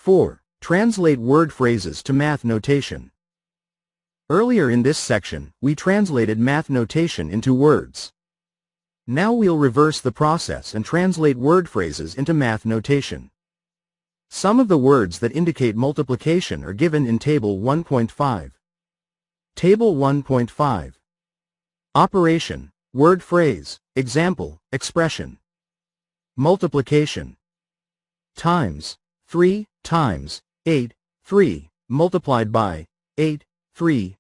4. Translate word phrases to math notation. Earlier in this section, we translated math notation into words. Now we'll reverse the process and translate word phrases into math notation. Some of the words that indicate multiplication are given in Table 1.5. Table 1.5. Operation, word phrase, example, expression. Multiplication. Times, 3 times 8, 3, multiplied by 8, 3,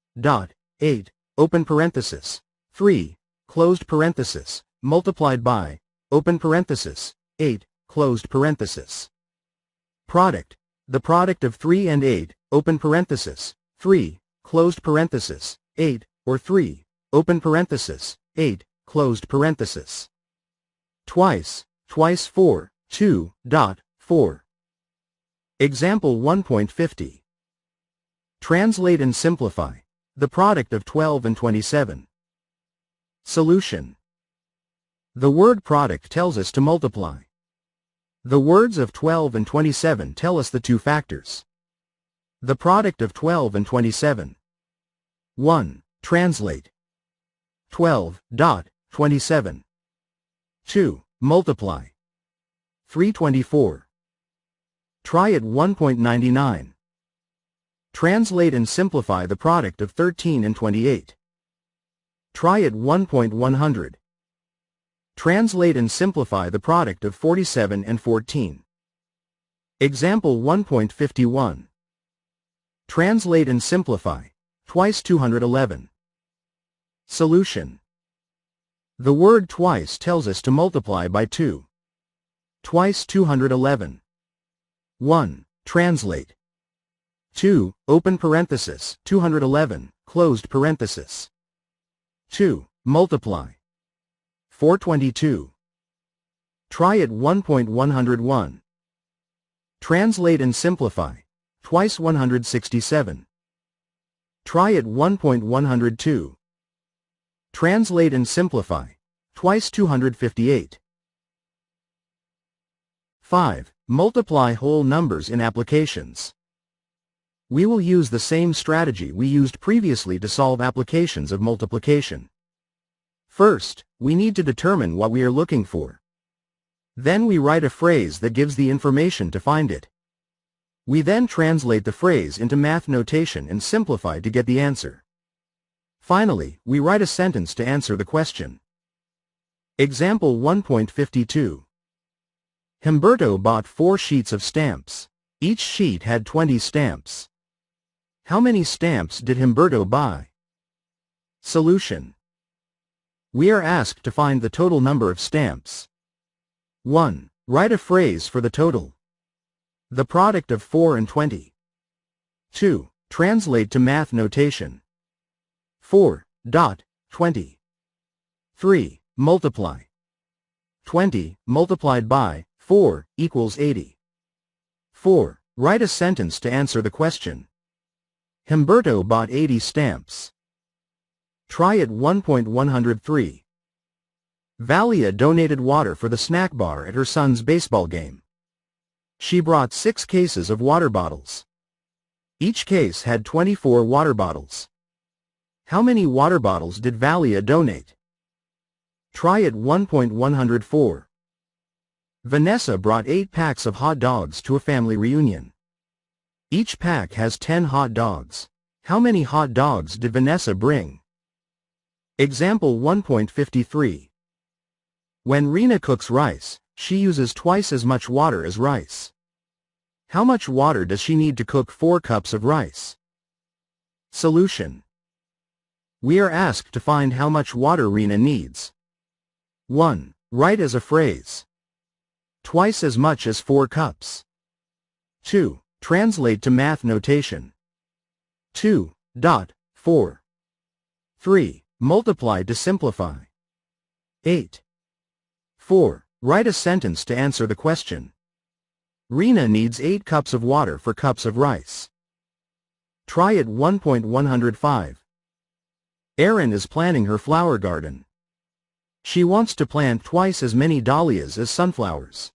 8, open parenthesis, 3, closed parenthesis, multiplied by, open parenthesis, 8, closed parenthesis. Product, the product of 3 and 8, open parenthesis, 3, closed parenthesis, 8, or 3, open parenthesis, 8, closed parenthesis. Twice, twice 4, 2, 4. Example 1.50. Translate and simplify. The product of 12 and 27. Solution. The word product tells us to multiply. The words of 12 and 27 tell us the two factors. The product of 12 and 27. 1. Translate. 12, 27. 2. Multiply. 324. Try it 1.99. Translate and simplify the product of 13 and 28. Try it 1.100. Translate and simplify the product of 47 and 14. Example 1.51. Translate and simplify. Twice 211. Solution. The word twice tells us to multiply by 2. Twice 211. 1. Translate. 2. Open parenthesis, 211, closed parenthesis. 2. Multiply. 422. Try it 1.101. Translate and simplify. Twice 167. Try it 1.102. Translate and simplify. Twice 258. 5. Multiply whole numbers in applications. We will use the same strategy we used previously to solve applications of multiplication. First, we need to determine what we are looking for. Then we write a phrase that gives the information to find it. We then translate the phrase into math notation and simplify to get the answer. Finally, we write a sentence to answer the question. Example 1.52. Humberto bought 4 sheets of stamps. Each sheet had 20 stamps. How many stamps did Humberto buy? Solution. We are asked to find the total number of stamps. 1. Write a phrase for the total. The product of 4 and 20. 2. Translate to math notation. 4, 20. 3. Multiply. 20 multiplied by 4 equals 80. 4. Write a sentence to answer the question. Humberto bought 80 stamps. Try it 1.103. Valia donated water for the snack bar at her son's baseball game. She brought 6 cases of water bottles. Each case had 24 water bottles. How many water bottles did Valia donate? Try it 1.104. Vanessa brought 8 packs of hot dogs to a family reunion. Each pack has 10 hot dogs. How many hot dogs did Vanessa bring? Example 1.53. When Rena cooks rice, she uses twice as much water as rice. How much water does she need to cook 4 cups of rice? Solution. We are asked to find how much water Rena needs. 1. Write as a phrase. Twice as much as 4 cups. 2. Translate to math notation. 2, 4. 3. Multiply to simplify. 8. 4. Write a sentence to answer the question. Rena needs 8 cups of water for cups of rice. Try it 1.105. Erin is planning her flower garden. She wants to plant twice as many dahlias as sunflowers.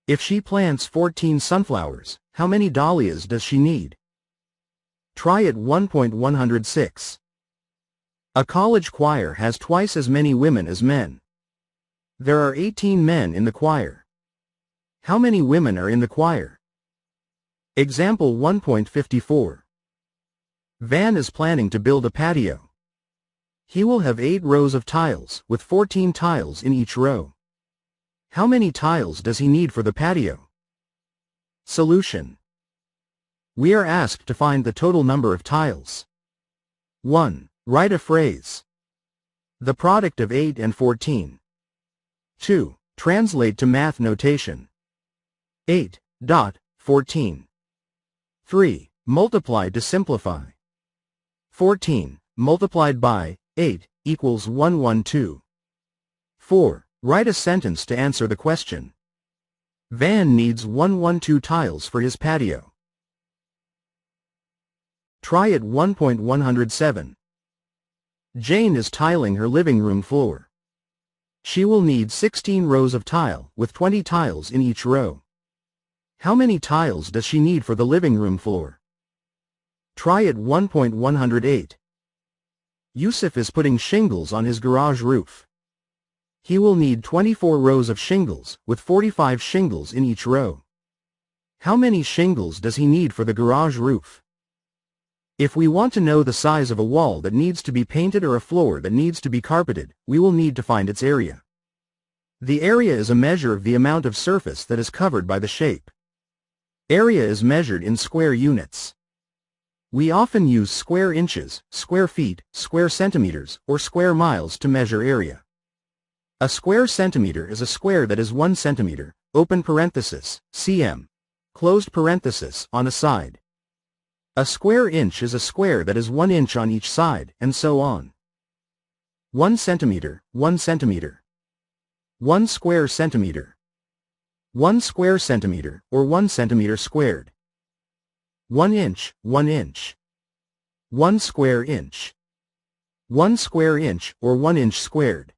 If she plants 14 sunflowers, How many dahlias does she need? Try it 1.106. A college choir has twice as many women as men. There are 18 men in the choir. How many women are in the choir? Example 1.54. Van is planning to build a patio. He will have 8 rows of tiles, with 14 tiles in each row. How many tiles does he need for the patio? Solution. We are asked to find the total number of tiles. 1. Write a phrase. The product of 8 and 14. 2. Translate to math notation. 8. 14. 3. Multiply to simplify. 14 multiplied by 8 equals 112. 4. Write a sentence to answer the question. Van needs 112 tiles for his patio. Try it 1.107. Jane is tiling her living room floor. She will need 16 rows of tile, with 20 tiles in each row. How many tiles does she need for the living room floor? Try it 1.108. Yusuf is putting shingles on his garage roof. He will need 24 rows of shingles, with 45 shingles in each row. How many shingles does he need for the garage roof? If we want to know the size of a wall that needs to be painted or a floor that needs to be carpeted, we will need to find its area. The area is a measure of the amount of surface that is covered by the shape. Area is measured in square units. We often use square inches, square feet, square centimeters, or square miles to measure area. A square centimeter is a square that is 1 centimeter, open parenthesis, cm, closed parenthesis, on a side. A square inch is a square that is 1 inch on each side, and so on. 1 centimeter, 1 centimeter. 1 square centimeter. 1 square centimeter, or 1 centimeter squared. 1 inch, 1 inch. 1 square inch. 1 square inch, or 1 inch squared.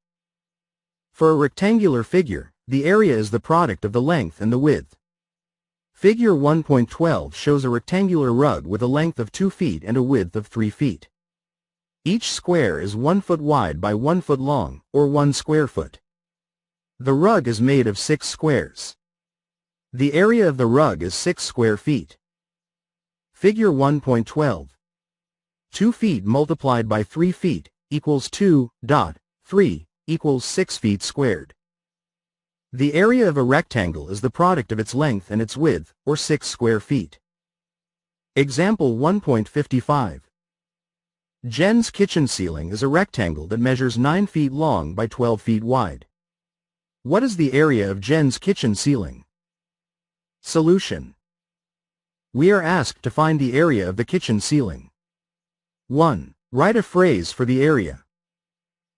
For a rectangular figure, the area is the product of the length and the width. Figure 1.12 shows a rectangular rug with a length of 2 feet and a width of 3 feet. Each square is 1 foot wide by 1 foot long, or 1 square foot. The rug is made of 6 squares. The area of the rug is 6 square feet. Figure 1.12. 2 feet multiplied by 3 feet equals 2.3 equals 6 feet squared. The area of a rectangle is the product of its length and its width, or 6 square feet. Example 1.55. Jen's kitchen ceiling is a rectangle that measures 9 feet long by 12 feet wide. What is the area of Jen's kitchen ceiling? Solution. We are asked to find the area of the kitchen ceiling. 1. Write a phrase for the area.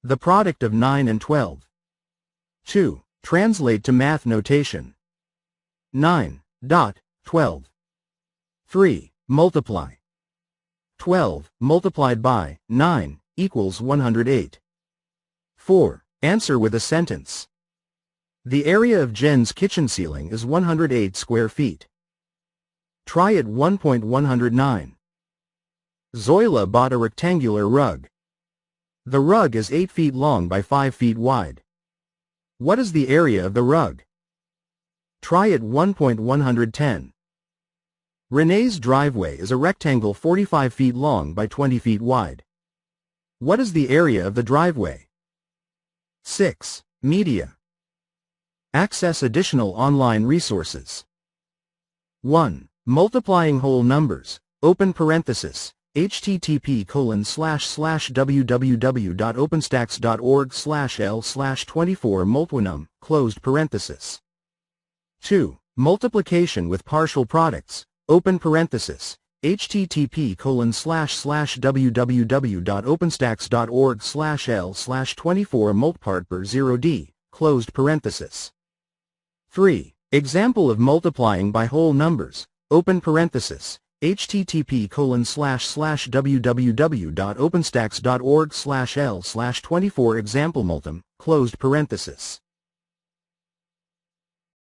The product of 9 and 12. 2. Translate to math notation. 9.12. 3. Multiply. 12 multiplied by 9 equals 108. 4. Answer with a sentence. The area of Jen's kitchen ceiling is 108 square feet. Try it 1.109. Zoila bought a rectangular rug. The rug is 8 feet long by 5 feet wide. What is the area of the rug? Try it 1.110. Renee's driveway is a rectangle 45 feet long by 20 feet wide. What is the area of the driveway? 6. Media. Access additional online resources. 1. Multiplying whole numbers, open parenthesis, http://www.openstacks.org/l/24 multiplenum, closed parenthesis. 2. Multiplication with partial products, open parenthesis, http://www.openstacks.org/l/24 multipart 0d, closed parenthesis. 3. Example of multiplying by whole numbers, open parenthesis, http://www.openstacks.org/l/24 example multum, closed parenthesis.